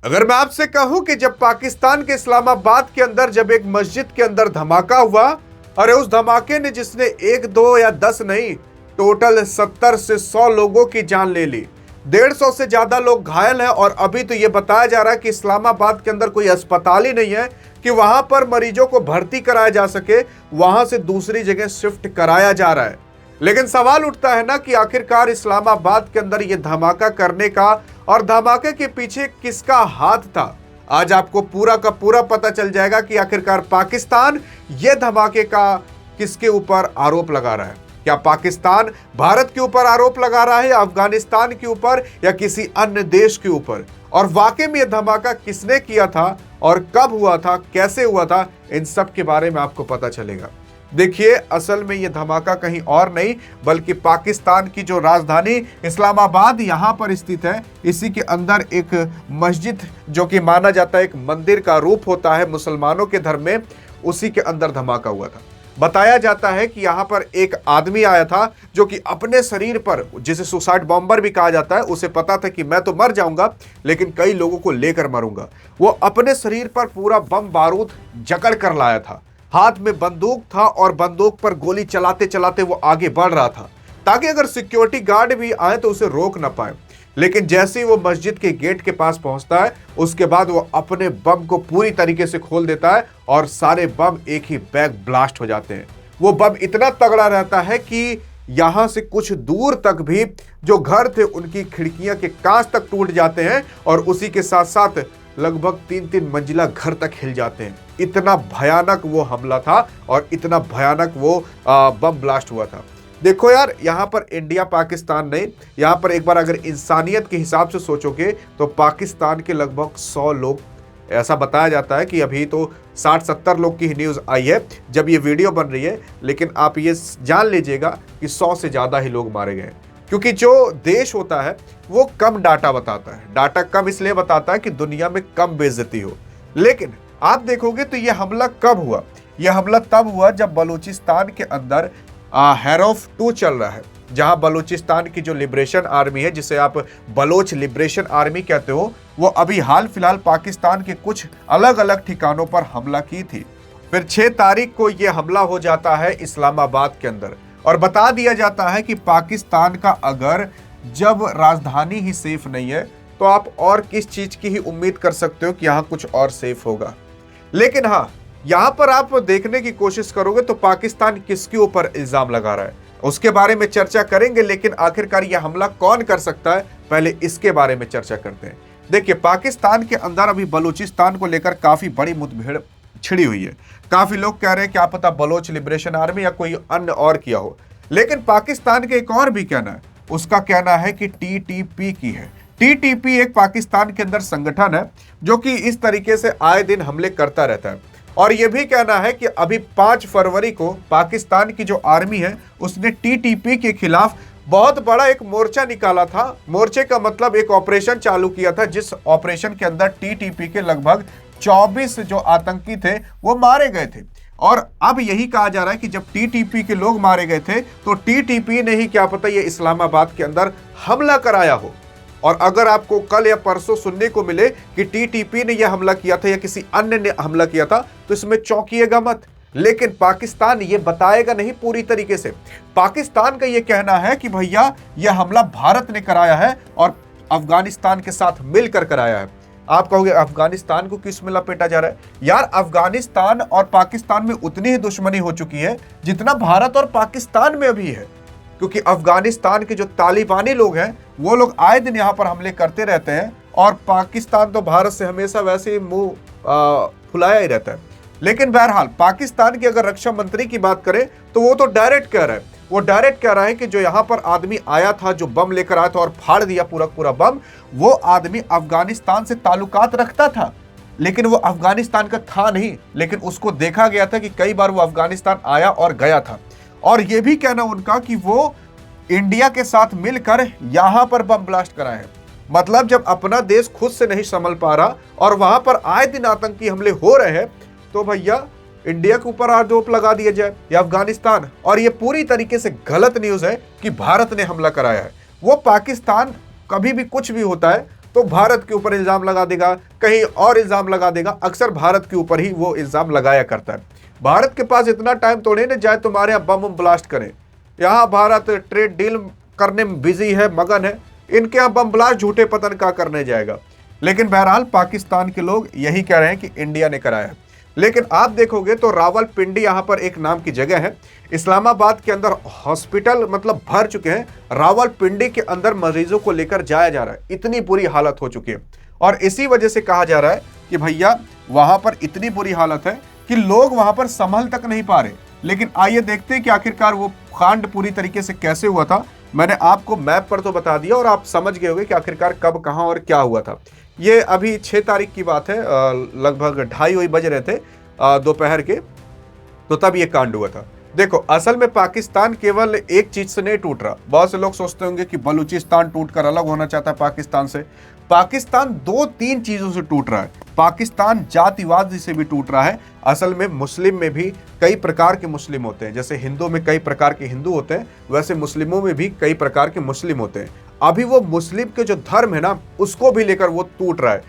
अगर मैं आपसे कहूं कि जब पाकिस्तान के इस्लामाबाद के अंदर जब एक मस्जिद के अंदर धमाका हुआ, अरे उस धमाके ने जिसने एक दो या 10 नहीं, टोटल 70 से 100 लोगों की जान ले ली। 150 से ज्यादा लोग घायल हैं और अभी तो यह बताया जा रहा है कि इस्लामाबाद के अंदर कोई अस्पताल ही नहीं है कि वहां पर मरीजों को भर्ती कराया जा सके, वहां से दूसरी जगह शिफ्ट कराया जा रहा है। लेकिन सवाल उठता है ना कि आखिरकार इस्लामाबाद के अंदर यह धमाका करने का और धमाके के पीछे किसका हाथ था। आज आपको पूरा का पूरा पता चल जाएगा कि आखिरकार पाकिस्तान यह धमाके का किसके ऊपर आरोप लगा रहा है। क्या पाकिस्तान भारत के ऊपर आरोप लगा रहा है, या अफगानिस्तान के ऊपर, या किसी अन्य देश के ऊपर? और वाकई में यह धमाका किसने किया था और कब हुआ था, कैसे हुआ था, इन सब के बारे में आपको पता चलेगा। देखिए, असल में यह धमाका कहीं और नहीं बल्कि पाकिस्तान की जो राजधानी इस्लामाबाद यहां पर स्थित है, इसी के अंदर एक मस्जिद जो कि माना जाता है एक मंदिर का रूप होता है मुसलमानों के धर्म में, उसी के अंदर धमाका हुआ था। बताया जाता है कि यहां पर एक आदमी आया था जो कि अपने शरीर पर, जिसे सुसाइड बॉम्बर भी कहा जाता है, उसे पता था कि मैं तो मर जाऊंगा लेकिन कई लोगों को लेकर मरूंगा। वो अपने शरीर पर पूरा बम बारूद जकड़ कर लाया था, हाथ में बंदूक था और बंदूक पर गोली चलाते चलाते वो आगे बढ़ रहा था ताकि अगर सिक्योरिटी गार्ड भी आए तो उसे रोक ना पाए। लेकिन जैसे ही वो मस्जिद के गेट के पास पहुंचता है, उसके बाद वो अपने बम को पूरी तरीके से खोल देता है और सारे बम एक ही बैग ब्लास्ट हो जाते हैं। वो बम इतना तगड़ा रहता है कि यहां से कुछ दूर तक भी जो घर थे उनकी खिड़कियां के कांच तक टूट जाते हैं और उसी के साथ साथ लगभग 3-3 मंजिला घर तक हिल जाते हैं। इतना भयानक वो हमला था और इतना भयानक वो बम ब्लास्ट हुआ था। देखो यार, यहाँ पर इंडिया पाकिस्तान नहीं, यहाँ पर एक बार अगर इंसानियत के हिसाब से सोचोगे तो पाकिस्तान के लगभग 100 लोग, ऐसा बताया जाता है कि अभी तो 60-70 लोग की न्यूज़ आई है जब ये वीडियो बन रही है, लेकिन आप ये जान लीजिएगा कि 100 से ज़्यादा ही लोग मारे गए। क्योंकि जो देश होता है वो कम डाटा बताता है, डाटा कम इसलिए बताता है कि दुनिया में कम बेइज्जती हो। लेकिन आप देखोगे तो यह हमला कब हुआ? यह हमला तब हुआ जब बलूचिस्तान के अंदर हैरोफ 2 चल रहा है, जहां बलूचिस्तान की जो लिबरेशन आर्मी है, जिसे आप बलोच लिबरेशन आर्मी कहते हो, वो अभी हाल फिलहाल पाकिस्तान के कुछ अलग अलग ठिकानों पर हमला की थी। फिर 6 तारीख को यह हमला हो जाता है इस्लामाबाद के अंदर और बता दिया जाता है कि पाकिस्तान का अगर जब राजधानी ही सेफ नहीं है तो आप और किस चीज की ही उम्मीद कर सकते हो कि यहां कुछ और सेफ होगा। लेकिन हाँ, यहां पर आप देखने की कोशिश करोगे तो पाकिस्तान किसके ऊपर इल्जाम लगा रहा है उसके बारे में चर्चा करेंगे, लेकिन आखिरकार यह हमला कौन कर सकता है, पहले इसके बारे में चर्चा करते हैं। देखिए, पाकिस्तान के अंदर अभी बलूचिस्तान को लेकर काफी बड़ी मुठभेड़ छिड़ी हुई है। काफी लोग कह रहे हैं क्या पता बलोच लिबरेशन आर्मी या कोई अन्य और किया हो, लेकिन पाकिस्तान के एक और भी कहना है, उसका कहना है कि टीटीपी की है। टीटीपी एक पाकिस्तान के अंदर संगठन है जो कि इस तरीके से आए दिन हमले करता रहता है। और यह भी कहना है कि अभी 5 फरवरी को पाकिस्तान की जो आर्मी है उसने टीटीपी के खिलाफ बहुत बड़ा एक मोर्चा निकाला था। मोर्चे का मतलब एक ऑपरेशन चालू किया था, जिस ऑपरेशन के अंदर टीटीपी के लगभग 24 जो आतंकी थे वो मारे गए थे। और अब यही कहा जा रहा है कि जब टीटीपी के लोग मारे गए थे तो टीटीपी ने ही क्या पता ये इस्लामाबाद के अंदर हमला कराया हो। और अगर आपको कल या परसों सुनने को मिले कि टीटीपी ने यह हमला किया था या किसी अन्य ने हमला किया था तो इसमें चौंकिएगा मत। लेकिन पाकिस्तान ये बताएगा नहीं पूरी तरीके से। पाकिस्तान का ये कहना है कि भैया यह हमला भारत ने कराया है और अफगानिस्तान के साथ मिलकर कराया है। आप कहोगे अफगानिस्तान को किस में लपेटा जा रहा है? यार, अफगानिस्तान और पाकिस्तान में उतनी ही दुश्मनी हो चुकी है जितना भारत और पाकिस्तान में अभी है, क्योंकि अफगानिस्तान के जो तालिबानी लोग हैं वो लोग आए दिन यहाँ पर हमले करते रहते हैं और पाकिस्तान तो भारत से हमेशा वैसे ही मुंह फुलाया ही रहता है। लेकिन बहरहाल पाकिस्तान की अगर रक्षा मंत्री की बात करें तो वो तो डायरेक्ट कह रहा है, वो डायरेक्ट कह रहा है कि जो यहाँ पर आदमी आया था, जो बम लेकर आया था और फाड़ दिया पूरा पूरा बम, वो आदमी अफगानिस्तान से ताल्लुकात रखता था, लेकिन वो अफगानिस्तान का था नहीं, लेकिन उसको देखा गया था कि कई बार वो अफगानिस्तान आया और गया था। और ये भी कहना उनका कि वो इंडिया के साथ मिलकर यहां पर बम ब्लास्ट कराए हैं। मतलब जब अपना देश खुद से नहीं संभल पा रहा और वहां पर आए दिन आतंकी हमले हो रहे हैं तो भैया इंडिया के ऊपर आरोप लगा दिया जाए या अफगानिस्तान। और ये पूरी तरीके से गलत न्यूज है कि भारत ने हमला कराया है। वो पाकिस्तान कभी भी कुछ भी होता है, तो भारत के ऊपर इल्जाम लगा देगा, कहीं और इल्जाम लगा देगा। अक्सर भारत के ऊपर ही वो इल्जाम लगाया करता है। भारत के पास इतना टाइम थोड़े ना जाए तुम्हारे यहाँ बम ब्लास्ट करें। यहाँ भारत ट्रेड डील करने में बिजी है, मगन है। इनके यहाँ बम ब्लास्ट झूठे पतन का करने जाएगा। लेकिन बहरहाल पाकिस्तान के लोग यही कह रहे हैं कि इंडिया ने कराया है। लेकिन आप देखोगे तो रावलपिंडी यहाँ पर एक नाम की जगह है। इस्लामाबाद के अंदर हॉस्पिटल मतलब भर चुके हैं। रावलपिंडी के अंदर मरीजों को लेकर जाया जा रहा है। इतनी बुरी हालत हो चुकी है और इसी वजह से कहा जा रहा है कि भैया वहां पर इतनी बुरी हालत है कि लोग वहां पर संभल तक नहीं पा रहे। लेकिन आइए देखते हैं कि आखिरकार वो कांड पूरी तरीके से कैसे हुआ था। मैंने आपको मैप पर तो बता दिया और आप समझ गए होंगे कि आखिरकार कब, कहां और क्या हुआ था। ये अभी 6 तारीख की बात है, लगभग 2:30 बज रहे थे दोपहर के, तो तब ये कांड हुआ था। देखो, असल में पाकिस्तान केवल एक चीज से नहीं टूट रहा। बहुत से लोग सोचते होंगे कि बलूचिस्तान टूटकर अलग होना चाहता है पाकिस्तान से। पाकिस्तान 2-3 चीजों से टूट रहा है। पाकिस्तान जातिवाद से भी टूट रहा है। असल में मुस्लिम में भी कई प्रकार के मुस्लिम होते हैं। जैसे हिंदू में कई प्रकार के हिंदू होते हैं, वैसे मुस्लिमों में भी कई प्रकार के मुस्लिम होते हैं। अभी वो मुस्लिम के जो धर्म है ना, उसको भी लेकर वो टूट रहा है।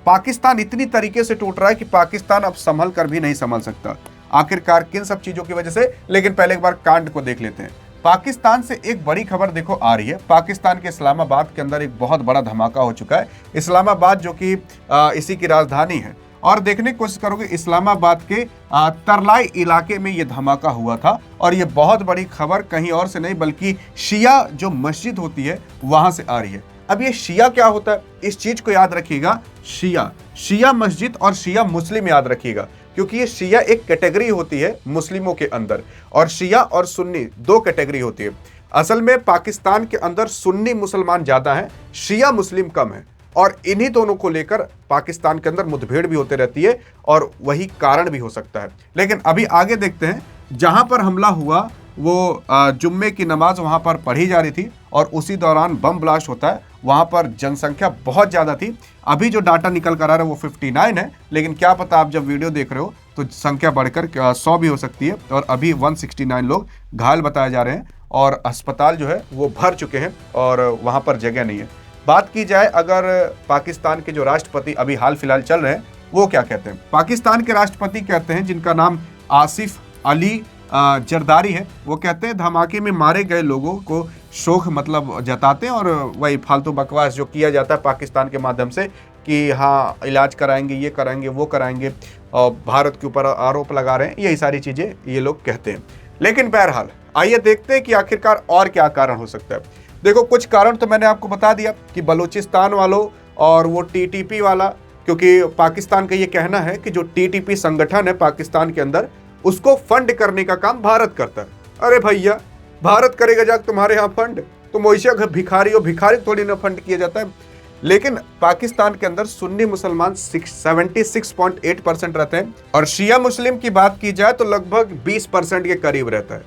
पाकिस्तान इतनी तरीके से टूट रहा है कि पाकिस्तान अब संभल कर भी नहीं संभल सकता। आखिरकार किन सब चीजों की वजह से, लेकिन पहले एक बार कांड को देख लेते हैं। पाकिस्तान से एक बड़ी खबर देखो आ रही है। पाकिस्तान के इस्लामाबाद के अंदर एक बहुत बड़ा धमाका हो चुका है। इस्लामाबाद जो कि इसी की राजधानी है, और देखने की कोशिश करोगे इस्लामाबाद के तरलाई इलाके में ये धमाका हुआ था। और ये बहुत बड़ी खबर कहीं और से नहीं बल्कि शिया जो मस्जिद होती है वहां से आ रही है। अब ये शिया क्या होता है, इस चीज को याद रखिएगा। शिया मस्जिद और शिया मुस्लिम याद रखिएगा, क्योंकि ये शिया एक कैटेगरी होती है मुस्लिमों के अंदर, और शिया और सुन्नी 2 कैटेगरी होती है। असल में पाकिस्तान के अंदर सुन्नी मुसलमान ज्यादा हैं, शिया मुस्लिम कम है, और इन्हीं दोनों को लेकर पाकिस्तान के अंदर मुठभेड़ भी होते रहती है और वही कारण भी हो सकता है। लेकिन अभी आगे देखते हैं। जहां पर हमला हुआ वो जुम्मे की नमाज वहां पर पढ़ी जा रही थी और उसी दौरान बम ब्लास्ट होता है। वहां पर जनसंख्या बहुत ज्यादा थी। अभी जो डाटा निकल कर आ रहा है वो 59 है, लेकिन क्या पता आप जब वीडियो देख रहे हो तो संख्या बढ़कर 100 भी हो सकती है। और अभी 169 लोग घायल बताए जा रहे हैं और अस्पताल जो है वो भर चुके हैं और वहां पर जगह नहीं है। बात की जाए अगर पाकिस्तान के जो राष्ट्रपति अभी हाल फिलहाल चल रहे हैं वो क्या कहते हैं। पाकिस्तान के राष्ट्रपति कहते हैं, जिनका नाम आसिफ अली जरदारी है, वो कहते हैं धमाके में मारे गए लोगों को शोक मतलब जताते हैं। और वही फालतू बकवास जो किया जाता है पाकिस्तान के माध्यम से कि हाँ इलाज कराएंगे, ये कराएंगे, वो कराएंगे, और भारत के ऊपर आरोप लगा रहे हैं, यही सारी चीजें ये लोग कहते हैं। लेकिन बहरहाल आइए देखते हैं कि आखिरकार और क्या कारण हो सकता है। देखो, कुछ कारण तो मैंने आपको बता दिया कि बलूचिस्तान वालों और वो टीटीपी वाला, क्योंकि पाकिस्तान का ये कहना है कि जो टीटीपी संगठन है पाकिस्तान के अंदर, उसको फंड करने का काम भारत करता है। अरे भैया, भारत करेगा जाकर तुम्हारे यहाँ फंड? तुम वैसे भिखारी हो, भिखारी थोड़ी ना फंड किया जाता है। लेकिन पाकिस्तान के अंदर सुन्नी मुसलमान 76.8% रहते हैं और शिया मुस्लिम की बात की जाए तो लगभग 20% के करीब रहता है।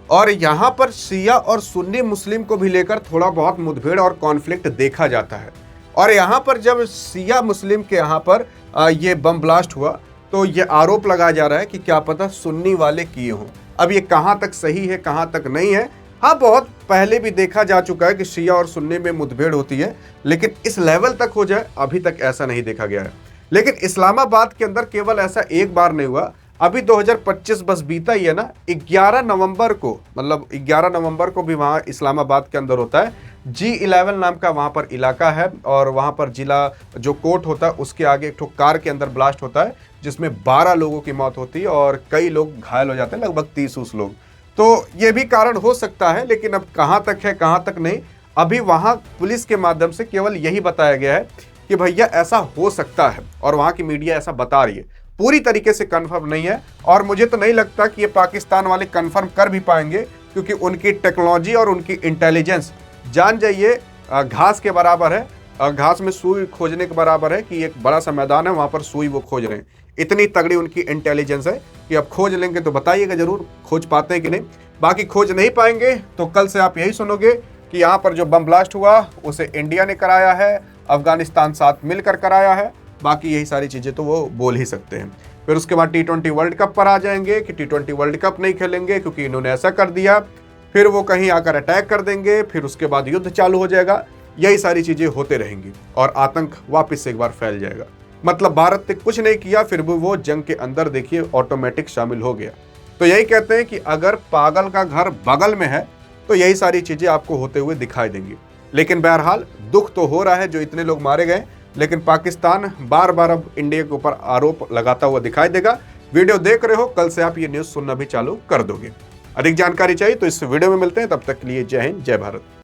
और यहाँ पर शिया और सुन्नी मुस्लिम को भी लेकर थोड़ा बहुत मुठभेड़ और कॉन्फ्लिक्ट देखा जाता है। और यहाँ पर जब शिया मुस्लिम के यहाँ पर ये बम ब्लास्ट हुआ तो ये आरोप लगाया जा रहा है कि क्या पता सुन्नी वाले किए हों। अब ये कहाँ तक सही है, कहाँ तक नहीं है, हाँ बहुत पहले भी देखा जा चुका है कि शिया और सुन्नी में मुठभेड़ होती है, लेकिन इस लेवल तक हो जाए अभी तक ऐसा नहीं देखा गया है। लेकिन इस्लामाबाद के अंदर केवल ऐसा एक बार नहीं हुआ। अभी 2025 बस बीता ही है ना, 11 नवंबर को, मतलब 11 नवंबर को भी वहाँ इस्लामाबाद के अंदर होता है। G11 नाम का वहाँ पर इलाका है और वहाँ पर जिला जो कोर्ट होता है उसके आगे एक ठो कार के अंदर ब्लास्ट होता है जिसमें 12 लोगों की मौत होती है और कई लोग घायल हो जाते हैं, लगभग 30 लोग। तो ये भी कारण हो सकता है, लेकिन अब कहाँ तक है कहाँ तक नहीं, अभी वहाँ पुलिस के माध्यम से केवल यही बताया गया है कि भैया ऐसा हो सकता है और वहाँ की मीडिया ऐसा बता रही है। पूरी तरीके से कंफर्म नहीं है और मुझे तो नहीं लगता कि ये पाकिस्तान वाले कंफर्म कर भी पाएंगे, क्योंकि उनकी टेक्नोलॉजी और उनकी इंटेलिजेंस जान जाइए घास के बराबर है। घास में सुई खोजने के बराबर है कि एक बड़ा सा मैदान है, वहाँ पर सुई वो खोज रहे हैं। इतनी तगड़ी उनकी इंटेलिजेंस है कि अब खोज लेंगे तो बताइएगा जरूर खोज पाते हैं कि नहीं। बाकी खोज नहीं पाएंगे तो कल से आप यही सुनोगे कि यहाँ पर जो बम ब्लास्ट हुआ उसे इंडिया ने कराया है, अफगानिस्तान साथ मिलकर कराया है। बाकी यही सारी चीज़ें तो वो बोल ही सकते हैं। फिर उसके बाद T20 वर्ल्ड कप पर आ जाएंगे कि T20 वर्ल्ड कप नहीं खेलेंगे क्योंकि इन्होंने ऐसा कर दिया। फिर वो कहीं आकर अटैक कर देंगे, फिर उसके बाद युद्ध चालू हो जाएगा। यही सारी चीजें होते रहेंगी और आतंक वापस से एक बार फैल जाएगा। मतलब भारत ने कुछ नहीं किया, फिर भी वो जंग के अंदर देखिए ऑटोमेटिक शामिल हो गया। तो यही कहते हैं कि अगर पागल का घर बगल में है तो यही सारी चीजें आपको होते हुए दिखाई देंगी। लेकिन बहरहाल दुख तो हो रहा है जो इतने लोग मारे गए, लेकिन पाकिस्तान बार बार अब इंडिया के ऊपर आरोप लगाता हुआ दिखाई देगा। वीडियो देख रहे हो, कल से आप ये न्यूज सुनना भी चालू कर दोगे। अधिक जानकारी चाहिए तो इस वीडियो में मिलते हैं, तब तक के लिए जय हिंद जय भारत।